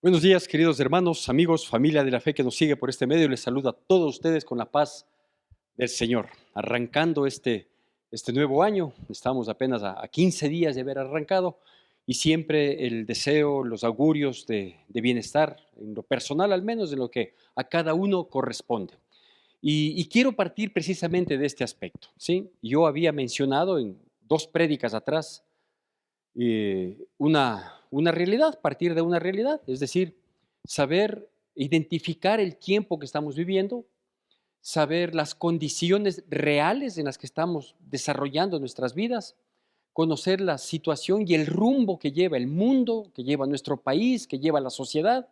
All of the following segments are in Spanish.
Buenos días, queridos hermanos, amigos, familia de la fe que nos sigue por este medio. Les saludo a todos ustedes con la paz del Señor. Arrancando este nuevo año, estamos apenas a 15 días de haber arrancado y siempre el deseo, los augurios de bienestar, en lo personal al menos, de lo que a cada uno corresponde. Y quiero partir precisamente de este aspecto, ¿sí? Yo había mencionado en dos prédicas atrás una realidad, partir de una realidad, es decir, saber identificar el tiempo que estamos viviendo, saber las condiciones reales en las que estamos desarrollando nuestras vidas, conocer la situación y el rumbo que lleva el mundo, que lleva nuestro país, que lleva la sociedad.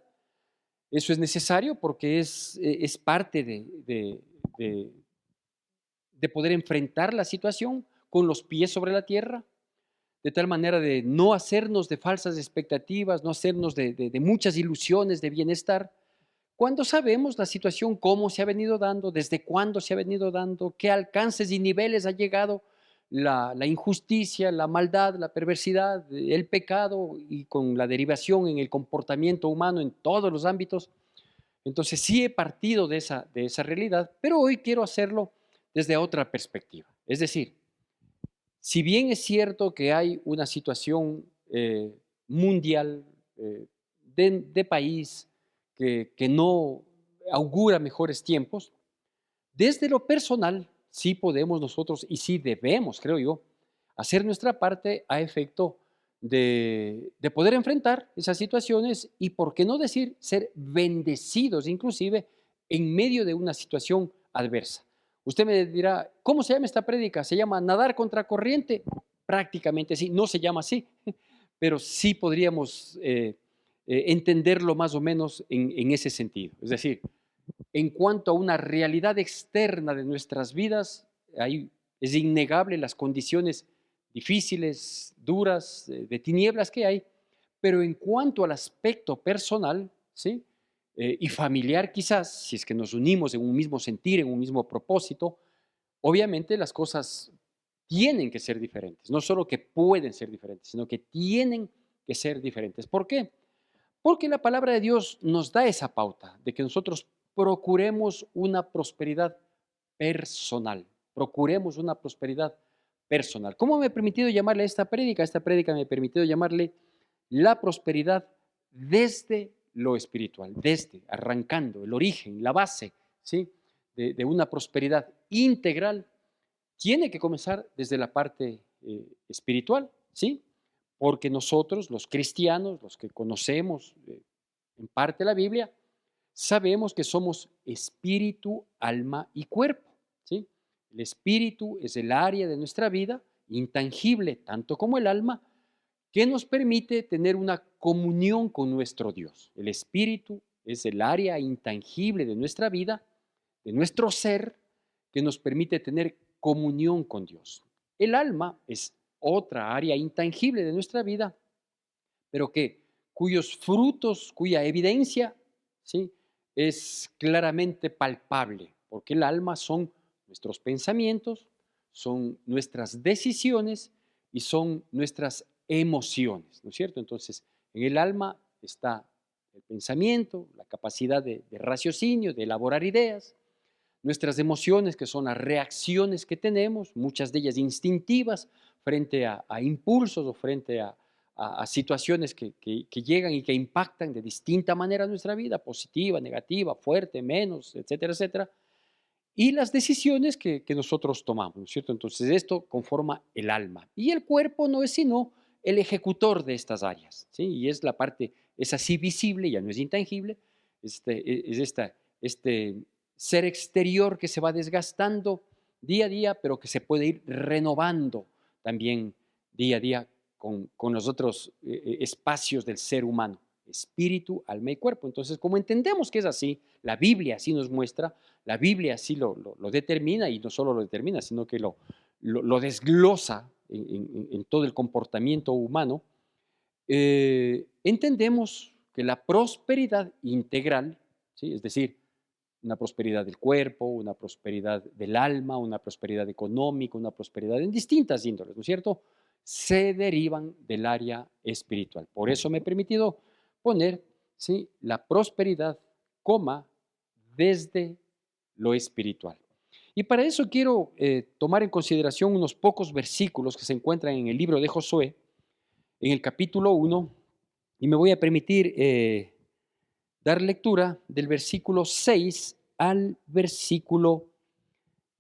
Eso es necesario porque es parte de de poder enfrentar la situación con los pies sobre la tierra, de tal manera de no hacernos de falsas expectativas, no hacernos de muchas ilusiones de bienestar, cuando sabemos la situación, cómo se ha venido dando, desde cuándo se ha venido dando, qué alcances y niveles ha llegado la injusticia, la maldad, la perversidad, el pecado y con la derivación en el comportamiento humano en todos los ámbitos. Entonces sí he partido de esa realidad, pero hoy quiero hacerlo desde otra perspectiva. Es decir, si bien es cierto que hay una situación mundial de país que no augura mejores tiempos, desde lo personal sí podemos nosotros y sí debemos, creo yo, hacer nuestra parte a efecto de poder enfrentar esas situaciones y, por qué no decir, ser bendecidos inclusive en medio de una situación adversa. Usted me dirá, ¿cómo se llama esta prédica? ¿Se llama nadar contra corriente? Prácticamente sí, no se llama así, pero sí podríamos entenderlo más o menos en ese sentido. Es decir, en cuanto a una realidad externa de nuestras vidas, ahí es innegable las condiciones difíciles, duras, de tinieblas que hay, pero en cuanto al aspecto personal, ¿sí? Y familiar quizás, si es que nos unimos en un mismo sentir, en un mismo propósito, obviamente las cosas tienen que ser diferentes, no solo que pueden ser diferentes, sino que tienen que ser diferentes. ¿Por qué? Porque la palabra de Dios nos da esa pauta de que nosotros procuremos una prosperidad personal. Procuremos una prosperidad personal. ¿Cómo me he permitido llamarle a esta prédica? Esta prédica me ha permitido llamarle la prosperidad desde lo espiritual, desde, arrancando, el origen, la base, ¿sí? De una prosperidad integral tiene que comenzar desde la parte espiritual, ¿sí? Porque nosotros, los cristianos, los que conocemos en parte la Biblia, sabemos que somos espíritu, alma y cuerpo, ¿sí? El espíritu es el área de nuestra vida, intangible tanto como el alma, que nos permite tener una comunión con nuestro Dios. El espíritu es el área intangible de nuestra vida, de nuestro ser, que nos permite tener comunión con Dios. El alma es otra área intangible de nuestra vida, pero cuyos frutos, cuya evidencia, ¿sí? Es claramente palpable, porque el alma son nuestros pensamientos, son nuestras decisiones y son nuestras emociones, ¿no es cierto? Entonces, en el alma está el pensamiento, la capacidad de raciocinio, de elaborar ideas, nuestras emociones, que son las reacciones que tenemos, muchas de ellas instintivas, frente a impulsos o frente a situaciones que llegan y que impactan de distinta manera nuestra vida, positiva, negativa, fuerte, menos, etcétera, etcétera, y las decisiones que nosotros tomamos, ¿no es cierto? Entonces esto conforma el alma. Y el cuerpo no es sino el ejecutor de estas áreas, ¿sí? Y es la parte, es así visible, ya no es intangible, este ser exterior que se va desgastando día a día, pero que se puede ir renovando también día a día con los otros espacios del ser humano, espíritu, alma y cuerpo. Entonces, como entendemos que es así, la Biblia así nos muestra, la Biblia así lo determina, y no solo lo determina, sino que lo desglosa en todo el comportamiento humano. Entendemos que la prosperidad integral, ¿sí? Es decir, una prosperidad del cuerpo, una prosperidad del alma, una prosperidad económica, una prosperidad en distintas índoles, ¿no es cierto? Se derivan del área espiritual. Por eso me he permitido poner ¿sí? La prosperidad, coma, desde lo espiritual. Y para eso quiero tomar en consideración unos pocos versículos que se encuentran en el libro de Josué, en el capítulo 1, y me voy a permitir dar lectura del versículo 6 al versículo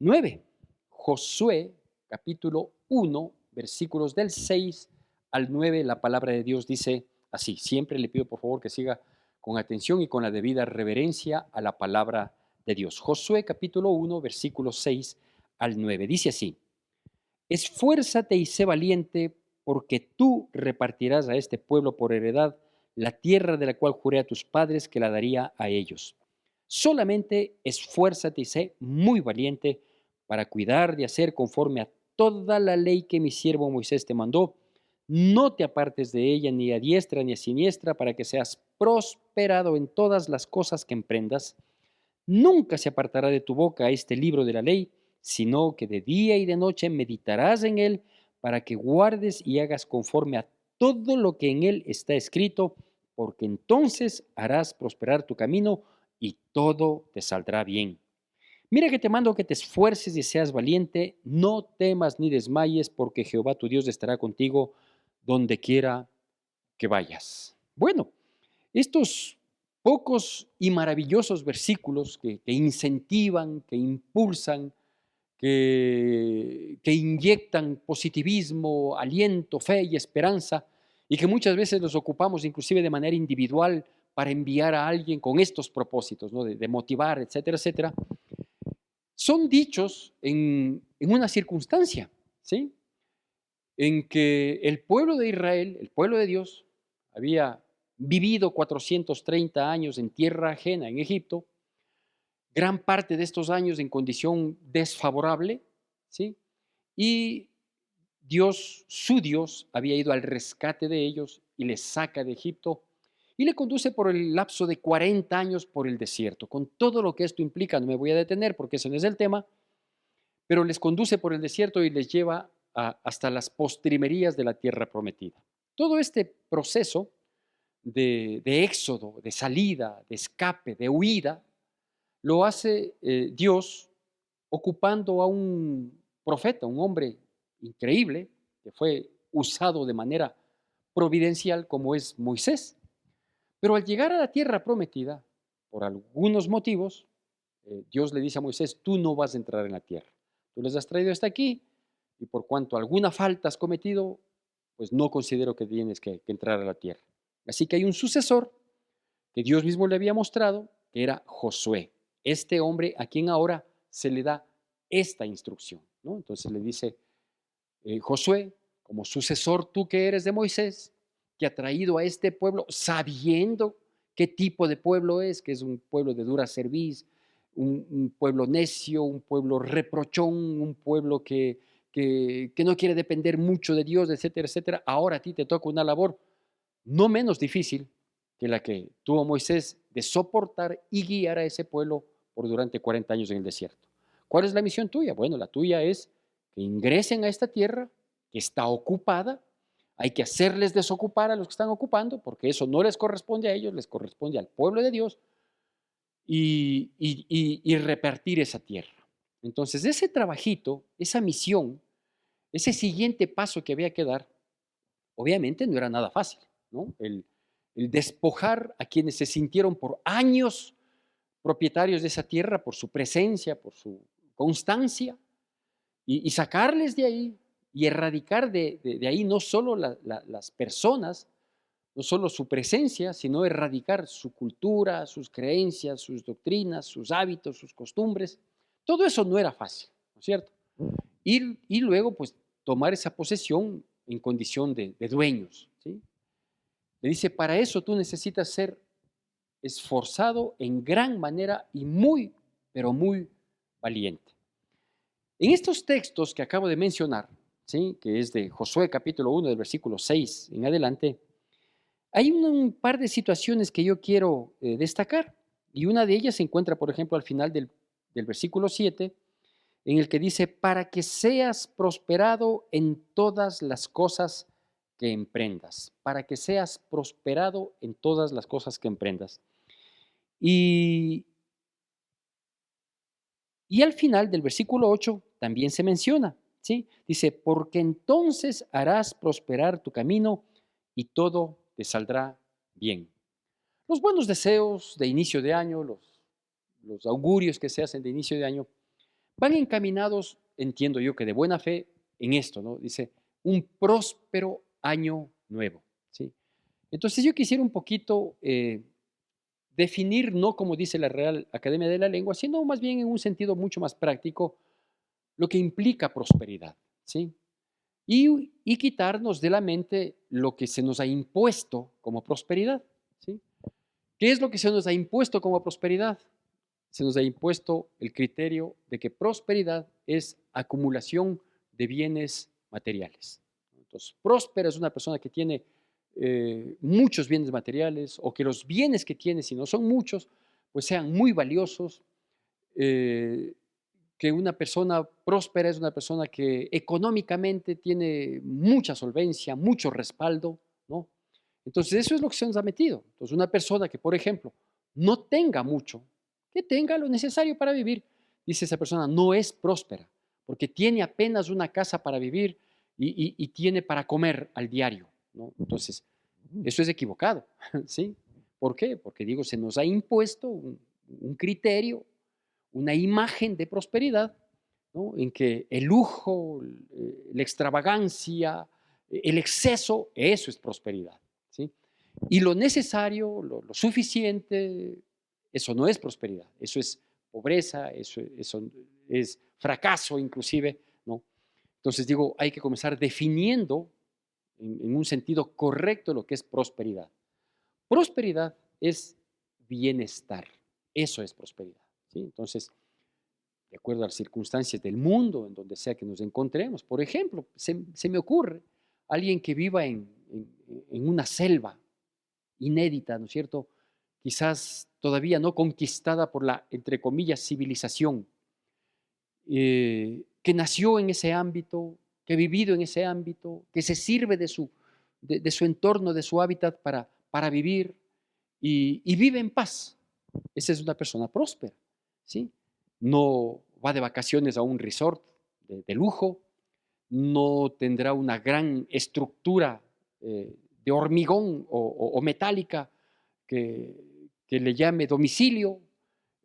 9. Josué, capítulo 1, versículos del 6 al 9, la palabra de Dios dice así. Siempre le pido por favor que siga con atención y con la debida reverencia a la palabra de Dios. Josué, capítulo 1, versículos 6 al 9. Dice así: Esfuérzate y sé valiente, porque tú repartirás a este pueblo por heredad la tierra de la cual juré a tus padres que la daría a ellos. Solamente esfuérzate y sé muy valiente para cuidar de hacer conforme a toda la ley que mi siervo Moisés te mandó. No te apartes de ella ni a diestra ni a siniestra, para que seas prosperado en todas las cosas que emprendas. Nunca se apartará de tu boca este libro de la ley, sino que de día y de noche meditarás en él, para que guardes y hagas conforme a todo lo que en él está escrito, porque entonces harás prosperar tu camino y todo te saldrá bien. Mira que te mando que te esfuerces y seas valiente, no temas ni desmayes, porque Jehová tu Dios estará contigo donde quiera que vayas. Bueno, estos pocos y maravillosos versículos que incentivan, que impulsan, que inyectan positivismo, aliento, fe y esperanza, y que muchas veces los ocupamos inclusive de manera individual para enviar a alguien con estos propósitos, ¿no? de motivar, etcétera, etcétera, son dichos en una circunstancia, ¿sí? En que el pueblo de Israel, el pueblo de Dios, había vivido 430 años en tierra ajena en Egipto, gran parte de estos años en condición desfavorable, ¿sí? Y Dios, su Dios, había ido al rescate de ellos y les saca de Egipto y le conduce por el lapso de 40 años por el desierto, con todo lo que esto implica. No me voy a detener porque ese no es el tema, pero les conduce por el desierto y les lleva hasta las postrimerías de la tierra prometida. Todo este proceso de éxodo, de salida, de escape, de huida, lo hace Dios ocupando a un profeta, un hombre increíble, que fue usado de manera providencial como es Moisés. Pero al llegar a la tierra prometida, por algunos motivos, Dios le dice a Moisés: tú no vas a entrar en la tierra. Tú les has traído hasta aquí y por cuanto alguna falta has cometido, pues no considero que tienes que entrar a la tierra. Así que hay un sucesor que Dios mismo le había mostrado, que era Josué, este hombre a quien ahora se le da esta instrucción, ¿no? Entonces le dice: Josué, como sucesor tú que eres de Moisés, que ha traído a este pueblo sabiendo qué tipo de pueblo es, que es un pueblo de dura cerviz, un pueblo necio, un pueblo reprochón, un pueblo que no quiere depender mucho de Dios, etcétera, etcétera. Ahora a ti te toca una labor no menos difícil que la que tuvo Moisés de soportar y guiar a ese pueblo por durante 40 años en el desierto. ¿Cuál es la misión tuya? Bueno, la tuya es que ingresen a esta tierra que está ocupada. Hay que hacerles desocupar a los que están ocupando, porque eso no les corresponde a ellos, les corresponde al pueblo de Dios, y repartir esa tierra. Entonces, ese trabajito, esa misión, ese siguiente paso que había que dar, obviamente no era nada fácil, ¿no? El despojar a quienes se sintieron por años propietarios de esa tierra, por su presencia, por su constancia, y sacarles de ahí y erradicar de ahí no solo las personas, no solo su presencia, sino erradicar su cultura, sus creencias, sus doctrinas, sus hábitos, sus costumbres. Todo eso no era fácil, ¿no es cierto? Y luego, pues, tomar esa posesión en condición de dueños, ¿sí? Le dice: para eso tú necesitas ser esforzado en gran manera y muy, pero muy valiente. En estos textos que acabo de mencionar, ¿sí? Que es de Josué capítulo 1, del versículo 6 en adelante, hay un par de situaciones que yo quiero destacar. Y una de ellas se encuentra, por ejemplo, al final del versículo 7, en el que dice: para que seas prosperado en todas las cosas que emprendas, para que seas prosperado en todas las cosas que emprendas. Y, y al final del versículo 8 también se menciona, ¿sí? Dice, porque entonces harás prosperar tu camino y todo te saldrá bien. Los buenos deseos de inicio de año, los augurios que se hacen de inicio de año, van encaminados, entiendo yo que de buena fe, en esto, ¿no? Dice, un próspero año nuevo, ¿sí? Entonces yo quisiera un poquito definir, no como dice la Real Academia de la Lengua, sino más bien en un sentido mucho más práctico, lo que implica prosperidad, ¿sí? Y quitarnos de la mente lo que se nos ha impuesto como prosperidad, ¿sí? ¿Qué es lo que se nos ha impuesto como prosperidad? Se nos ha impuesto el criterio de que prosperidad es acumulación de bienes materiales. Entonces, próspera es una persona que tiene muchos bienes materiales o que los bienes que tiene, si no son muchos, pues sean muy valiosos. eh, que una persona próspera es una persona que económicamente tiene mucha solvencia, mucho respaldo, ¿no? Entonces, eso es lo que se nos ha metido. Entonces, una persona que, por ejemplo, no tenga mucho, que tenga lo necesario para vivir, dice esa persona, no es próspera, porque tiene apenas una casa para vivir y tiene para comer al diario, ¿no? Entonces, eso es equivocado, ¿sí? ¿Por qué? Porque digo, se nos ha impuesto un criterio, una imagen de prosperidad, ¿no? En que el lujo, la extravagancia, el exceso, eso es prosperidad, ¿sí? Y lo necesario, lo suficiente, eso no es prosperidad, eso es pobreza, eso es fracaso inclusive, ¿no? Entonces digo, hay que comenzar definiendo en un sentido correcto lo que es prosperidad. Prosperidad es bienestar, eso es prosperidad, ¿sí? Entonces, de acuerdo a las circunstancias del mundo, en donde sea que nos encontremos. Por ejemplo, se me ocurre alguien que viva en una selva inédita, ¿no es cierto? Quizás todavía no conquistada por la, entre comillas, civilización, que nació en ese ámbito, que ha vivido en ese ámbito, que se sirve de su entorno, de su hábitat para vivir y vive en paz. Esa es una persona próspera, ¿sí? No va de vacaciones a un resort de lujo, no tendrá una gran estructura de hormigón o metálica que, que, le llame domicilio.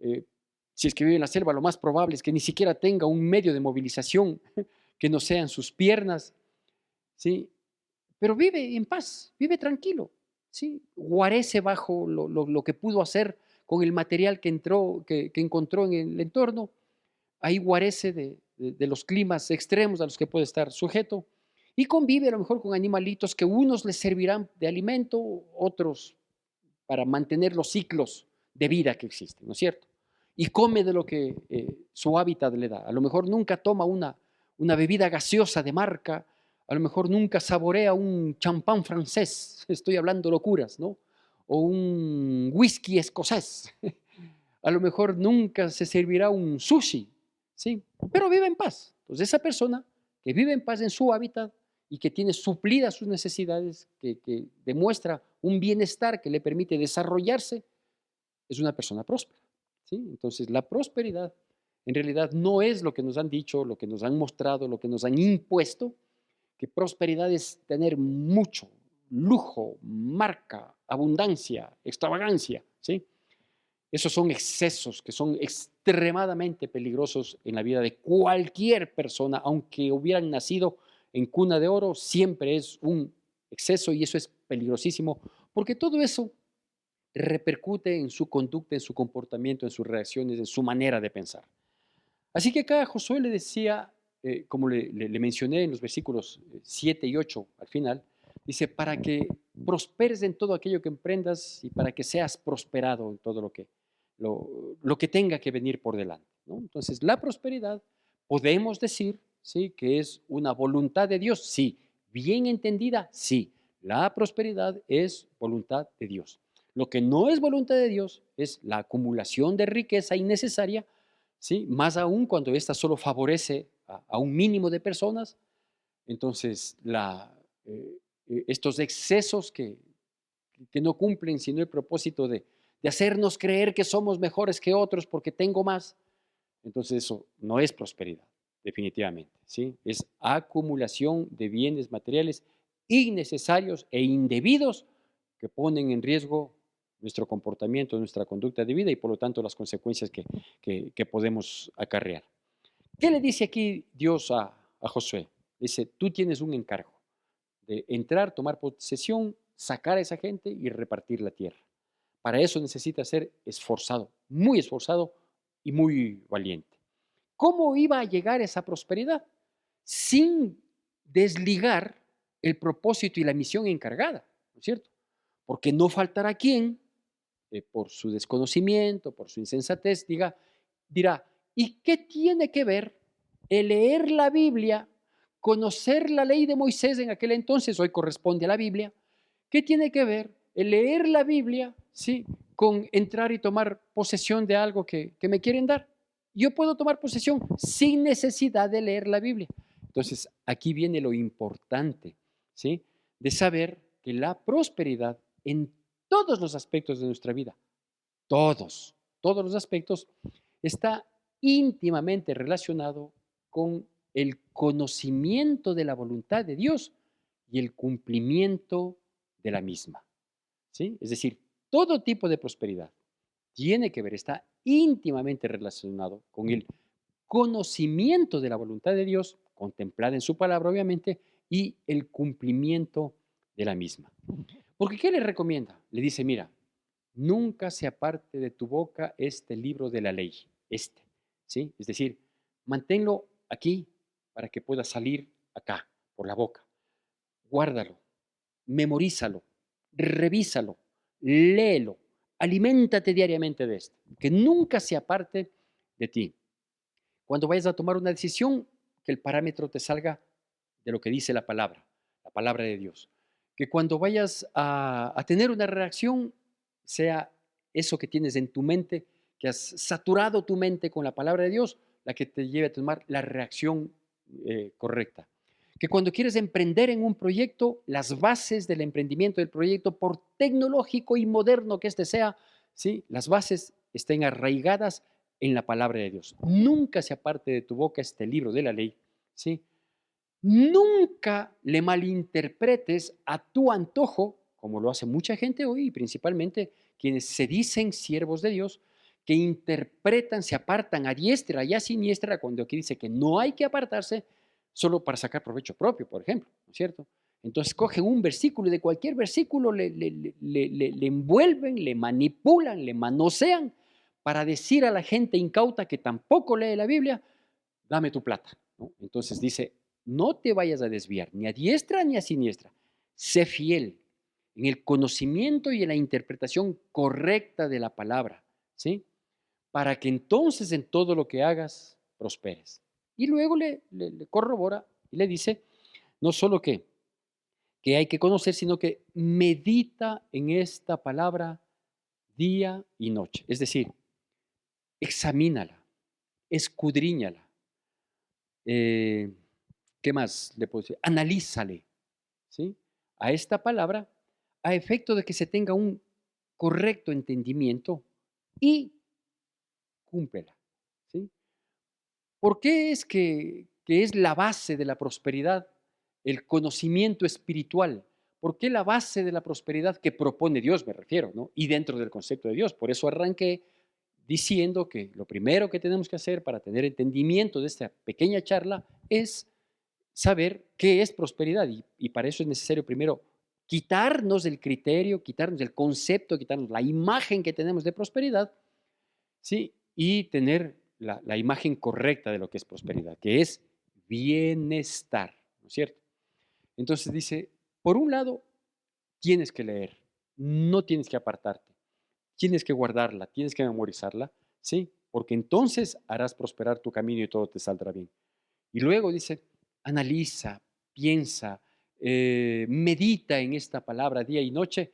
Eh, si es que vive en la selva, lo más probable es que ni siquiera tenga un medio de movilización que no sean sus piernas, ¿sí? Pero vive en paz, vive tranquilo, ¿sí? Guarece bajo lo que pudo hacer con el material que encontró en el entorno, ahí guarece de los climas extremos a los que puede estar sujeto y convive a lo mejor con animalitos que unos les servirán de alimento, otros para mantener los ciclos de vida que existen, ¿no es cierto? Y come de lo que su hábitat le da. A lo mejor nunca toma una bebida gaseosa de marca, a lo mejor nunca saborea un champán francés, estoy hablando locuras, ¿no? O un whisky escocés. A lo mejor nunca se servirá un sushi, ¿sí? Pero vive en paz. Entonces esa persona que vive en paz en su hábitat y que tiene suplidas sus necesidades, que demuestra un bienestar que le permite desarrollarse, es una persona próspera, ¿sí? Entonces la prosperidad en realidad no es lo que nos han dicho, lo que nos han mostrado, lo que nos han impuesto, que prosperidad es tener mucho, lujo, marca, abundancia, extravagancia, ¿sí? Esos son excesos que son extremadamente peligrosos en la vida de cualquier persona, aunque hubieran nacido en cuna de oro, siempre es un exceso y eso es peligrosísimo, porque todo eso repercute en su conducta, en su comportamiento, en sus reacciones, en su manera de pensar. Así que acá Josué le decía, como le mencioné en los versículos 7 y 8 al final, dice, para que prosperes en todo aquello que emprendas y para que seas prosperado en todo lo que tenga que venir por delante, ¿no? Entonces, la prosperidad podemos decir, ¿sí?, que es una voluntad de Dios, sí. Bien entendida, sí. La prosperidad es voluntad de Dios. Lo que no es voluntad de Dios es la acumulación de riqueza innecesaria, ¿sí? Más aún cuando ésta solo favorece a un mínimo de personas, entonces estos excesos que no cumplen sino el propósito de hacernos creer que somos mejores que otros porque tengo más, entonces eso no es prosperidad, definitivamente, ¿sí? Es acumulación de bienes materiales innecesarios e indebidos que ponen en riesgo nuestro comportamiento, nuestra conducta de vida y por lo tanto las consecuencias que podemos acarrear. ¿Qué le dice aquí Dios a Josué? Dice, tú tienes un encargo de entrar, tomar posesión, sacar a esa gente y repartir la tierra. Para eso necesita ser esforzado y muy valiente. ¿Cómo iba a llegar esa prosperidad? Sin desligar el propósito y la misión encargada, ¿no es cierto? Porque no faltará quien, por su desconocimiento, por su insensatez, dirá, ¿y qué tiene que ver el leer la Biblia, conocer la ley de Moisés en aquel entonces, hoy corresponde a la Biblia? ¿Qué tiene que ver el leer la Biblia, sí, con entrar y tomar posesión de algo que me quieren dar? Yo puedo tomar posesión sin necesidad de leer la Biblia. Entonces, aquí viene lo importante, ¿sí? De saber que la prosperidad en todos los aspectos de nuestra vida, todos los aspectos, está íntimamente relacionado con el conocimiento de la voluntad de Dios y el cumplimiento de la misma, ¿sí? Es decir, todo tipo de prosperidad tiene que ver, está íntimamente relacionado con el conocimiento de la voluntad de Dios, contemplada en su palabra, obviamente, y el cumplimiento de la misma. Porque ¿qué le recomienda? Le dice, mira, nunca se aparte de tu boca este libro de la ley, ¿sí? Es decir, manténlo aquí para que pueda salir acá, por la boca. Guárdalo, memorízalo, revísalo, léelo, aliméntate diariamente de esto, que nunca se aparte de ti. Cuando vayas a tomar una decisión, que el parámetro te salga de lo que dice la palabra de Dios. Que cuando vayas a tener una reacción, sea eso que tienes en tu mente, que has saturado tu mente con la palabra de Dios, la que te lleve a tomar la reacción correcta. Que cuando quieres emprender en un proyecto, las bases del emprendimiento del proyecto, por tecnológico y moderno que este sea, ¿sí? Las bases estén arraigadas en la palabra de Dios. Nunca se aparte de tu boca este libro de la ley, ¿sí? Nunca le malinterpretes a tu antojo, como lo hace mucha gente hoy, y principalmente quienes se dicen siervos de Dios, que interpretan, se apartan a diestra y a siniestra, cuando aquí dice que no hay que apartarse solo para sacar provecho propio, por ejemplo, ¿no es cierto? Entonces cogen un versículo y de cualquier versículo le envuelven, le manipulan, le manosean para decir a la gente incauta que tampoco lee la Biblia, dame tu plata, ¿no? Entonces dice, no te vayas a desviar, ni a diestra ni a siniestra. Sé fiel en el conocimiento y en la interpretación correcta de la palabra, ¿sí? Para que entonces en todo lo que hagas prosperes. Y luego le corrobora y le dice, no solo que hay que conocer, sino que medita en esta palabra día y noche. Es decir, examínala, escudriñala. Eh, ¿Qué más le puedo decir? Analízale, ¿sí? A esta palabra a efecto de que se tenga un correcto entendimiento y cúmplela, ¿sí? ¿Por qué es que es la base de la prosperidad el conocimiento espiritual? ¿Por qué la base de la prosperidad que propone Dios, me refiero, ¿no? Y dentro del concepto de Dios. Por eso arranqué diciendo que lo primero que tenemos que hacer para tener entendimiento de esta pequeña charla es saber qué es prosperidad y para eso es necesario primero quitarnos el criterio, quitarnos el concepto, quitarnos la imagen que tenemos de prosperidad, ¿sí? Y tener la imagen correcta de lo que es prosperidad, que es bienestar, ¿no es cierto? Entonces dice, por un lado, tienes que leer, no tienes que apartarte, tienes que guardarla, tienes que memorizarla, ¿sí? Porque entonces harás prosperar tu camino y todo te saldrá bien. Y luego dice, analiza, piensa, medita en esta palabra día y noche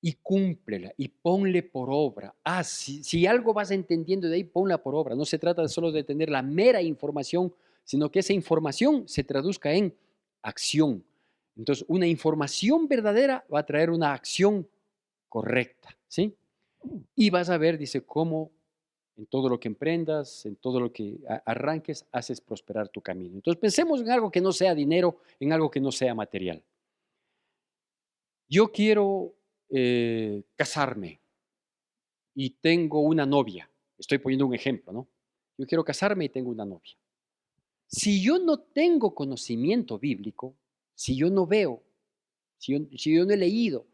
y cúmplela y ponle por obra. Si algo vas entendiendo de ahí, ponla por obra. No se trata solo de tener la mera información, sino que esa información se traduzca en acción. Entonces, una información verdadera va a traer una acción correcta, ¿sí? Y vas a ver, dice, cómo en todo lo que emprendas, en todo lo que arranques, haces prosperar tu camino. Entonces, pensemos en algo que no sea dinero, en algo que no sea material. Yo quiero casarme y tengo una novia. Estoy poniendo un ejemplo, ¿no? Yo quiero casarme y tengo una novia. Si yo no tengo conocimiento bíblico, si yo no veo, si yo no he leído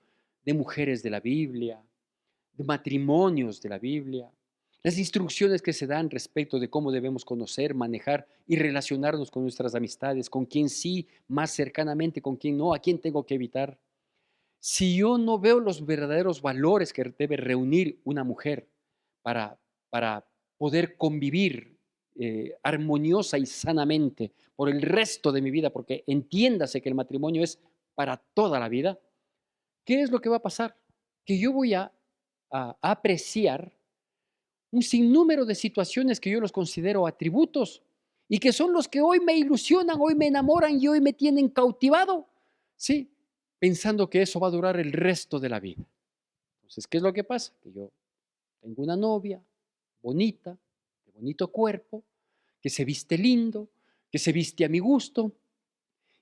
de mujeres de la Biblia, de matrimonios de la Biblia, las instrucciones que se dan respecto de cómo debemos conocer, manejar y relacionarnos con nuestras amistades, con quién sí, más cercanamente, con quién no, a quién tengo que evitar. Si yo no veo los verdaderos valores que debe reunir una mujer para, para poder convivir armoniosa y sanamente por el resto de mi vida, porque entiéndase que el matrimonio es para toda la vida, ¿qué es lo que va a pasar? Que yo voy a apreciar un sinnúmero de situaciones que yo los considero atributos y que son los que hoy me ilusionan, hoy me enamoran y hoy me tienen cautivado, ¿sí? Pensando que eso va a durar el resto de la vida. Entonces, ¿qué es lo que pasa? Que yo tengo una novia bonita, de bonito cuerpo, que se viste lindo, que se viste a mi gusto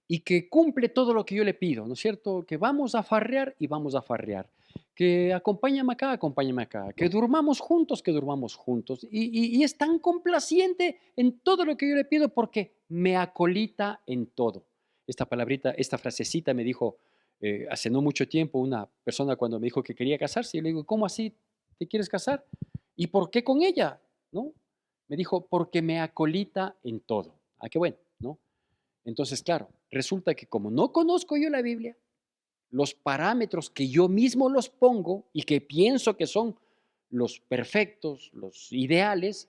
y que cumple todo lo que yo le pido, ¿no es cierto? Que vamos a farrear y vamos a farrear. Que acompáñame acá, que durmamos juntos, que durmamos juntos. Y es tan complaciente en todo lo que yo le pido porque me acolita en todo. Esta palabrita, esta frasecita me dijo hace no mucho tiempo una persona cuando me dijo que quería casarse. Y le digo, ¿cómo así te quieres casar? ¿Y por qué con ella? ¿No? Me dijo, porque me acolita en todo. Ah, qué bueno, ¿no? Entonces, claro, resulta que como no conozco yo la Biblia, los parámetros que yo mismo los pongo y que pienso que son los perfectos, los ideales,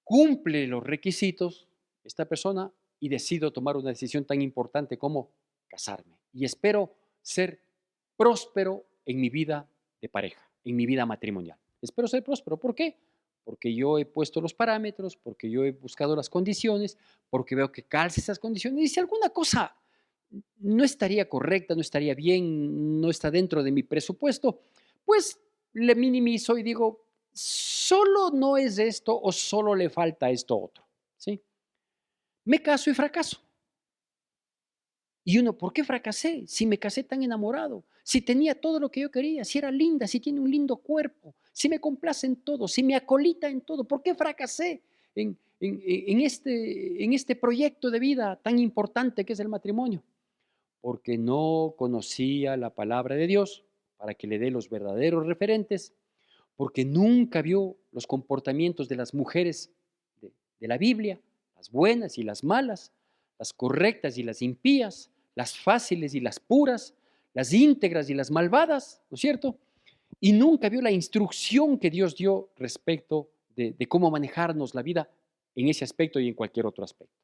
cumple los requisitos esta persona y decido tomar una decisión tan importante como casarme. Y espero ser próspero en mi vida de pareja, en mi vida matrimonial. Espero ser próspero. ¿Por qué? Porque yo he puesto los parámetros, porque yo he buscado las condiciones, porque veo que calce esas condiciones. Y si alguna cosa no estaría correcta, no estaría bien, no está dentro de mi presupuesto, pues le minimizo y digo, solo no es esto o solo le falta esto otro, ¿sí? Me caso y fracaso. Y uno, ¿por qué fracasé? Si me casé tan enamorado, si tenía todo lo que yo quería, si era linda, si tiene un lindo cuerpo, si me complace en todo, si me acolita en todo, ¿por qué fracasé en este proyecto de vida tan importante que es el matrimonio? Porque no conocía la palabra de Dios para que le dé los verdaderos referentes, porque nunca vio los comportamientos de las mujeres de la Biblia, las buenas y las malas, las correctas y las impías, las fáciles y las puras, las íntegras y las malvadas, ¿no es cierto? Y nunca vio la instrucción que Dios dio respecto de cómo manejarnos la vida en ese aspecto y en cualquier otro aspecto.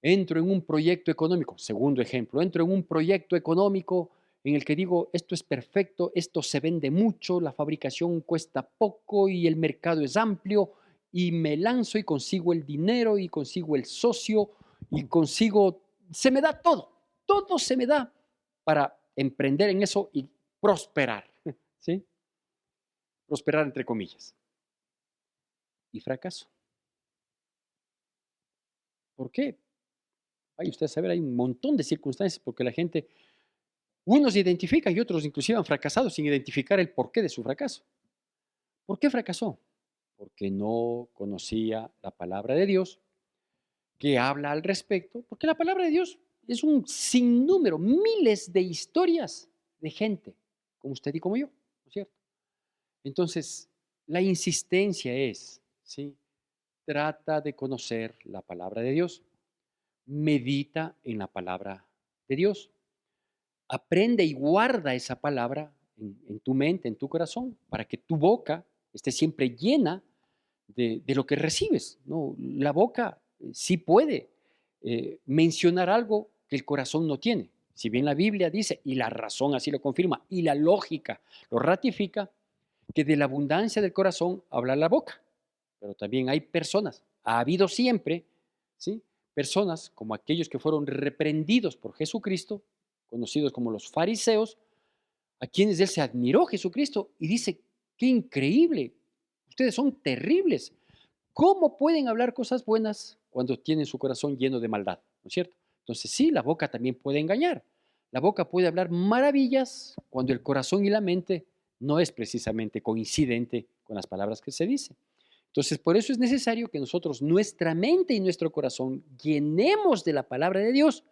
Entro en un proyecto económico, segundo ejemplo, entro en un proyecto económico en el que digo, esto es perfecto, esto se vende mucho, la fabricación cuesta poco y el mercado es amplio y me lanzo y consigo el dinero y consigo el socio y consigo, se me da todo, todo se me da para emprender en eso y prosperar, ¿sí? Prosperar entre comillas. Y fracaso. ¿Por qué? Hay usted saber, hay un montón de circunstancias porque la gente, unos se identifican y otros inclusive han fracasado sin identificar el porqué de su fracaso. ¿Por qué fracasó? Porque no conocía la palabra de Dios, que habla al respecto, porque la palabra de Dios es un sinnúmero, miles de historias de gente, como usted y como yo, ¿no es cierto? Entonces, la insistencia es, ¿sí? Trata de conocer la palabra de Dios, medita en la palabra de Dios, aprende y guarda esa palabra en tu mente, en tu corazón, para que tu boca esté siempre llena de lo que recibes, ¿no? La boca sí puede mencionar algo que el corazón no tiene. Si bien la Biblia dice, y la razón así lo confirma, y la lógica lo ratifica, que de la abundancia del corazón habla la boca. Pero también hay personas, ha habido siempre, ¿sí? personas como aquellos que fueron reprendidos por Jesucristo, conocidos como los fariseos, a quienes él se admiró Jesucristo y dice, qué increíble, ustedes son terribles. ¿Cómo pueden hablar cosas buenas cuando tienen su corazón lleno de maldad? ¿No es cierto? Entonces sí, la boca también puede engañar. La boca puede hablar maravillas cuando el corazón y la mente no es precisamente coincidente con las palabras que se dicen. Entonces, por eso es necesario que nosotros, nuestra mente y nuestro corazón, llenemos de la palabra de Dios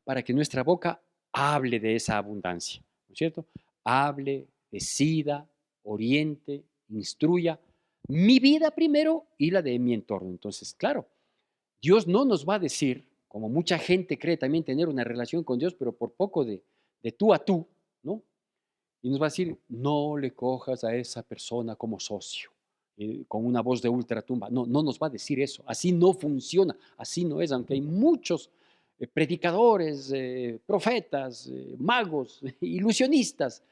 para que nuestra boca hable de esa abundancia, ¿no es cierto? Hable, decida, oriente, instruya mi vida primero y la de mi entorno. Entonces, claro, Dios no nos va a decir, como mucha gente cree también tener una relación con Dios, pero por poco de tú a tú, ¿no? Y nos va a decir, no le cojas a esa persona como socio, con una voz de ultratumba. No, no nos va a decir eso. Así no funciona, así no es, aunque hay muchos predicadores, profetas, magos, ilusionistas,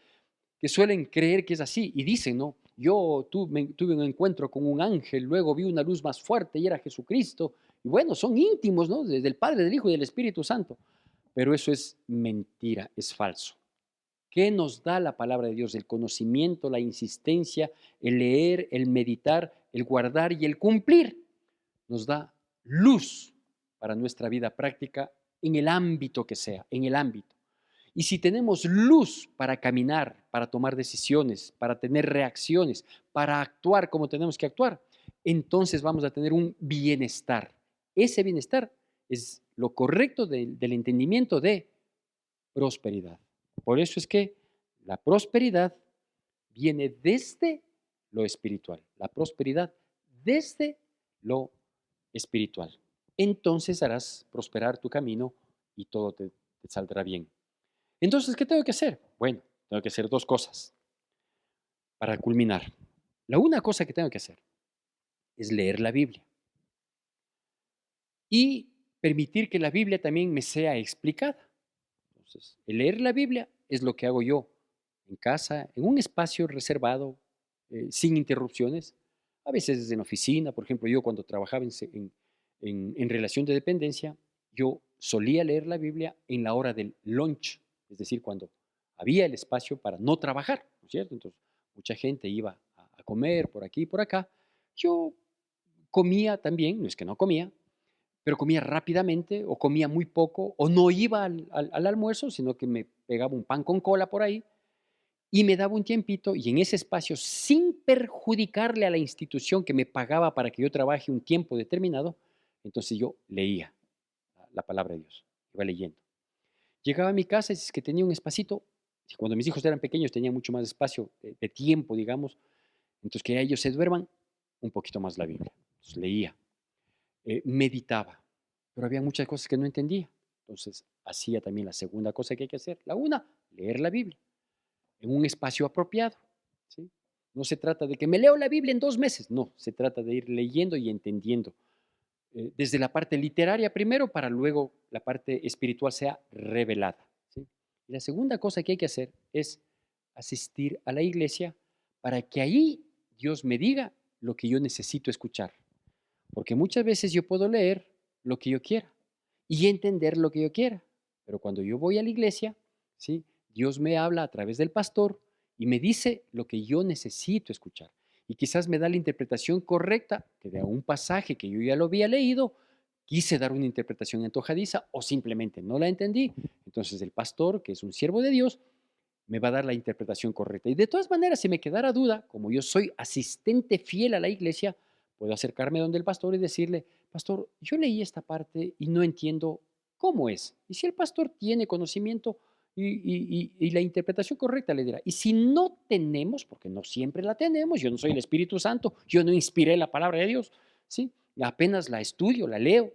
que suelen creer que es así y dicen, ¿no? Yo tuve un encuentro con un ángel, luego vi una luz más fuerte y era Jesucristo. Y bueno, son íntimos, ¿no? Desde el Padre, del Hijo y del Espíritu Santo. Pero eso es mentira, es falso. ¿Qué nos da la palabra de Dios? El conocimiento, la insistencia, el leer, el meditar, el guardar y el cumplir. Nos da luz para nuestra vida práctica en el ámbito que sea, en el ámbito. Y si tenemos luz para caminar, para tomar decisiones, para tener reacciones, para actuar como tenemos que actuar, entonces vamos a tener un bienestar. Ese bienestar es lo correcto del entendimiento de prosperidad. Por eso es que la prosperidad viene desde lo espiritual, la prosperidad desde lo espiritual. Entonces harás prosperar tu camino y todo te saldrá bien. Entonces, ¿qué tengo que hacer? Bueno, tengo que hacer dos cosas para culminar. La una cosa que tengo que hacer es leer la Biblia y permitir que la Biblia también me sea explicada. Entonces, el leer la Biblia es lo que hago yo en casa, en un espacio reservado, sin interrupciones. A veces en oficina, por ejemplo, yo cuando trabajaba en relación de dependencia, yo solía leer la Biblia en la hora del lunch, es decir, cuando había el espacio para no trabajar, ¿no es cierto? Entonces, mucha gente iba a comer por aquí y por acá. Yo comía también, no es que no comía, pero comía rápidamente o comía muy poco o no iba al almuerzo, sino que me pegaba un pan con cola por ahí y me daba un tiempito y en ese espacio, sin perjudicarle a la institución que me pagaba para que yo trabaje un tiempo determinado, entonces yo leía la palabra de Dios, iba leyendo. Llegaba a mi casa y es que tenía un espacito, cuando mis hijos eran pequeños tenía mucho más espacio de tiempo, digamos, entonces que ellos se duerman, un poquito más la Biblia. Entonces leía, meditaba, pero había muchas cosas que no entendía. Entonces hacía también la segunda cosa que hay que hacer. La una, leer la Biblia en un espacio apropiado. ¿Sí? No se trata de que me leo la Biblia en 2 meses, no, se trata de ir leyendo y entendiendo. Desde la parte literaria primero para luego la parte espiritual sea revelada. ¿Sí? Y la segunda cosa que hay que hacer es asistir a la iglesia para que ahí Dios me diga lo que yo necesito escuchar. Porque muchas veces yo puedo leer lo que yo quiera y entender lo que yo quiera. Pero cuando yo voy a la iglesia, ¿sí? Dios me habla a través del pastor y me dice lo que yo necesito escuchar. Y quizás me da la interpretación correcta, que de un pasaje que yo ya lo había leído, quise dar una interpretación antojadiza o simplemente no la entendí. Entonces el pastor, que es un siervo de Dios, me va a dar la interpretación correcta. Y de todas maneras, si me quedara duda, como yo soy asistente fiel a la iglesia, puedo acercarme donde el pastor y decirle, pastor, yo leí esta parte y no entiendo cómo es. Y si el pastor tiene conocimiento y la interpretación correcta le dirá. Y si no tenemos, porque no siempre la tenemos, yo no soy el Espíritu Santo, yo no inspiré la palabra de Dios, ¿sí? Apenas la estudio, la leo.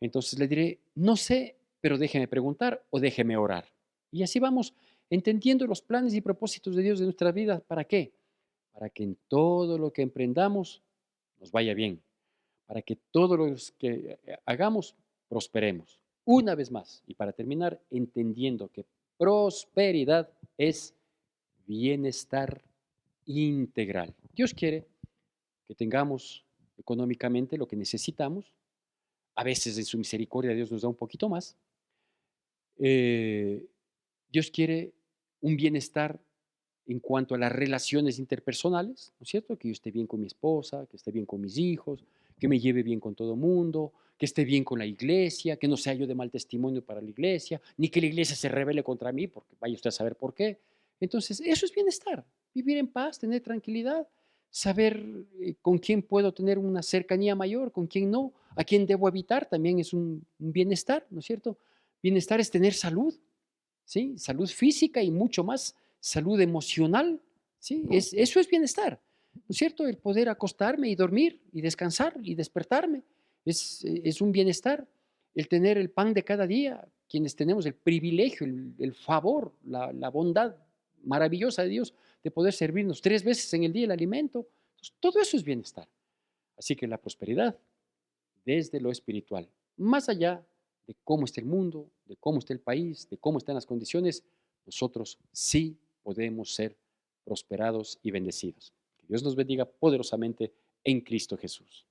Entonces le diré, no sé, pero déjeme preguntar o déjeme orar. Y así vamos entendiendo los planes y propósitos de Dios de nuestra vida. ¿Para qué? Para que en todo lo que emprendamos nos vaya bien, para que todo lo que hagamos prosperemos. Una vez más, y para terminar, entendiendo que prosperidad es bienestar integral. Dios quiere que tengamos económicamente lo que necesitamos, A veces en su misericordia Dios nos da un poquito más. Eh, Dios quiere un bienestar en cuanto a las relaciones interpersonales, ¿no es cierto? Que yo esté bien con mi esposa, que esté bien con mis hijos, que me lleve bien con todo el mundo, que esté bien con la iglesia, que no sea yo de mal testimonio para la iglesia, ni que la iglesia se rebele contra mí, porque vaya usted a saber por qué. Entonces, eso es bienestar, vivir en paz, tener tranquilidad, saber con quién puedo tener una cercanía mayor, con quién no, a quién debo evitar, también es un bienestar, ¿no es cierto? Bienestar es tener salud, ¿sí? Salud física y mucho más salud emocional, ¿sí? Eso es bienestar, ¿no es cierto? El poder acostarme y dormir y descansar y despertarme es un bienestar. El tener el pan de cada día, quienes tenemos el privilegio, el favor, la bondad maravillosa de Dios de poder servirnos 3 veces en el día el alimento, pues, todo eso es bienestar. Así que la prosperidad desde lo espiritual, más allá de cómo está el mundo, de cómo está el país, de cómo están las condiciones, nosotros sí podemos ser prosperados y bendecidos. Que Dios nos bendiga poderosamente en Cristo Jesús.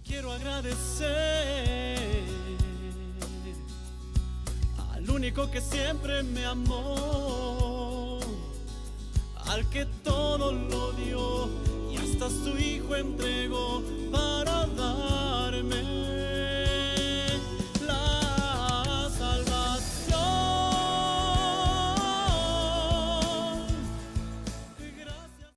Quiero agradecer al único que siempre me amó, al que todo lo dio y hasta su hijo entregó para